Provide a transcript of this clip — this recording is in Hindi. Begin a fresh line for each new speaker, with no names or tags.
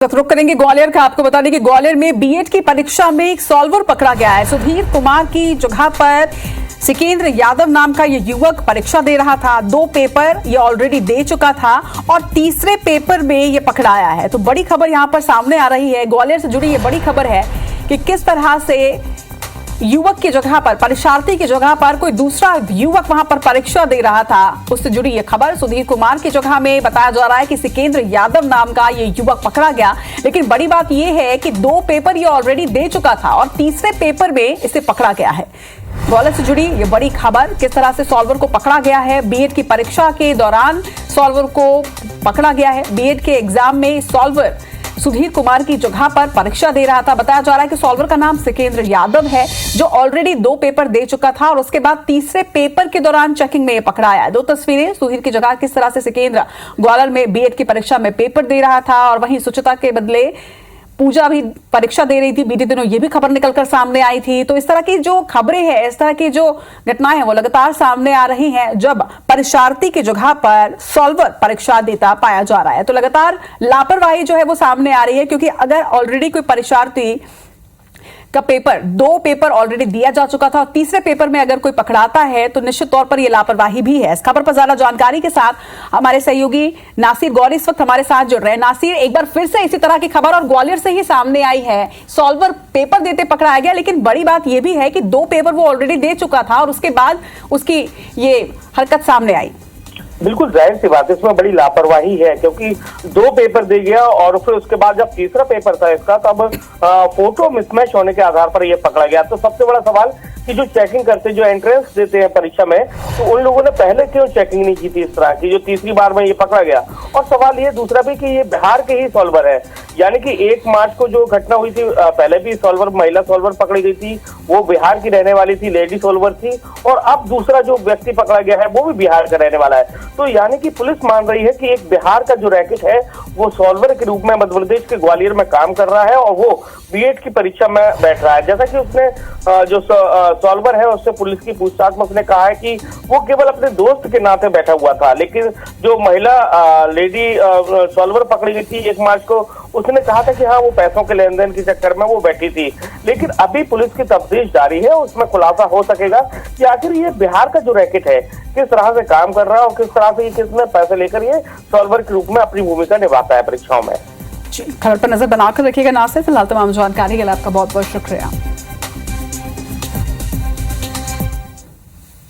रुक करेंगे ग्वालियर का। आपको बता दें कि ग्वालियर में बीएड की परीक्षा में एक सॉल्वर पकड़ा गया है। सुधीर कुमार की जगह पर सिकेंद्र यादव नाम का ये युवक परीक्षा दे रहा था। 2 पेपर ये ऑलरेडी दे चुका था और तीसरे पेपर में ये पकड़ाया है। तो बड़ी खबर यहां पर सामने आ रही है। ग्वालियर से जुड़ी ये बड़ी खबर है कि किस तरह से युवक की जगह पर, परीक्षार्थी की जगह पर कोई दूसरा युवक वहां पर परीक्षा दे रहा था। उससे जुड़ी यह खबर सुधीर कुमार की जगह में बताया जा रहा है कि सिकेंद्र यादव नाम का ये युवक पकड़ा गया। लेकिन बड़ी बात यह है कि 2 पेपर ये ऑलरेडी दे चुका था और तीसरे पेपर में इसे पकड़ा गया है। ग्वालियर से जुड़ी ये बड़ी खबर, किस तरह से सॉल्वर को पकड़ा गया है। बीएड की परीक्षा के दौरान सॉल्वर को पकड़ा गया है। बीएड के एग्जाम में सॉल्वर सुधीर कुमार की जगह पर परीक्षा दे रहा था। बताया जा रहा है कि सॉल्वर का नाम सिकेंद्र यादव है, जो ऑलरेडी 2 पेपर दे चुका था और उसके बाद तीसरे पेपर के दौरान चेकिंग में पकड़ाया है। 2 तस्वीरें सुधीर की जगह किस तरह से सिकेंद्र ग्वालियर में बीएड की परीक्षा में पेपर दे रहा था और वहीं सुचिता के बदले पूजा भी परीक्षा दे रही थी। बीते दिनों ये भी खबर निकलकर सामने आई थी। तो इस तरह की जो खबरें हैं, इस तरह की जो घटनाएं हैं वो लगातार सामने आ रही हैं जब परीक्षार्थी की जगह पर सॉल्वर परीक्षा देता पाया जा रहा है। तो लगातार लापरवाही जो है वो सामने आ रही है, क्योंकि अगर ऑलरेडी कोई परीक्षार्थी का पेपर 2 पेपर ऑलरेडी दिया जा चुका था और तीसरे पेपर में अगर कोई पकड़ाता है तो निश्चित तौर पर यह लापरवाही भी है। इस खबर पर ज्यादा जानकारी के साथ हमारे सहयोगी नासिर गौरी इस वक्त हमारे साथ जुड़ रहे हैं। नासिर, एक बार फिर से इसी तरह की खबर और ग्वालियर से ही सामने आई है। सॉल्वर पेपर देते पकड़ाया गया, लेकिन बड़ी बात यह भी है कि 2 पेपर वो ऑलरेडी दे चुका था और उसके बाद उसकी ये हरकत सामने आई।
बिल्कुल जाहिर सी बात है, इसमें बड़ी लापरवाही है, क्योंकि 2 पेपर दे गया और फिर उसके बाद जब तीसरा पेपर था इसका, तब फोटो मिसमैच होने के आधार पर यह पकड़ा गया। तो सबसे बड़ा सवाल कि जो चेकिंग करते, जो एंट्रेंस देते हैं परीक्षा में, तो उन लोगों ने पहले क्यों चेकिंग नहीं की थी इस तरह की, जो तीसरी बार में ये पकड़ा गया। और सवाल ये दूसरा भी कि ये बिहार के ही सॉल्वर है, यानी कि 1 मार्च को जो घटना हुई थी, पहले भी सॉल्वर, महिला सॉल्वर पकड़ी गई थी, वो बिहार की रहने वाली थी, लेडी सॉल्वर थी, और अब दूसरा जो व्यक्ति पकड़ा गया है वो भी बिहार का रहने वाला है। तो यानी कि पुलिस मान रही है कि एक बिहार का जो रैकेट है वो सॉल्वर के रूप में मध्य प्रदेश के ग्वालियर में काम कर रहा है और वो बीएड की परीक्षा में बैठ रहा है। जैसा कि उसने जो सॉल्वर है उससे पुलिस की पूछताछ में उसने कहा है कि वो केवल अपने दोस्त के नाते बैठा हुआ था, लेकिन जो महिला लेडी सॉल्वर पकड़ी गई थी 1 मार्च को, उसने कहा था कि हाँ, वो पैसों के लेन देन के चक्कर में वो बैठी थी। लेकिन अभी पुलिस की तफ्तीश जारी है, उसमें खुलासा हो सकेगा कि आखिर ये बिहार का जो रैकेट है किस तरह से काम कर रहा है और किस तरह से किसने पैसे लेकर ये सॉल्वर के रूप में अपनी भूमिका निभाता है परीक्षाओं में।
खबर पर नजर बनाकर रखिएगा नासिर। फिलहाल तमाम जानकारी के लिए आपका बहुत बहुत शुक्रिया।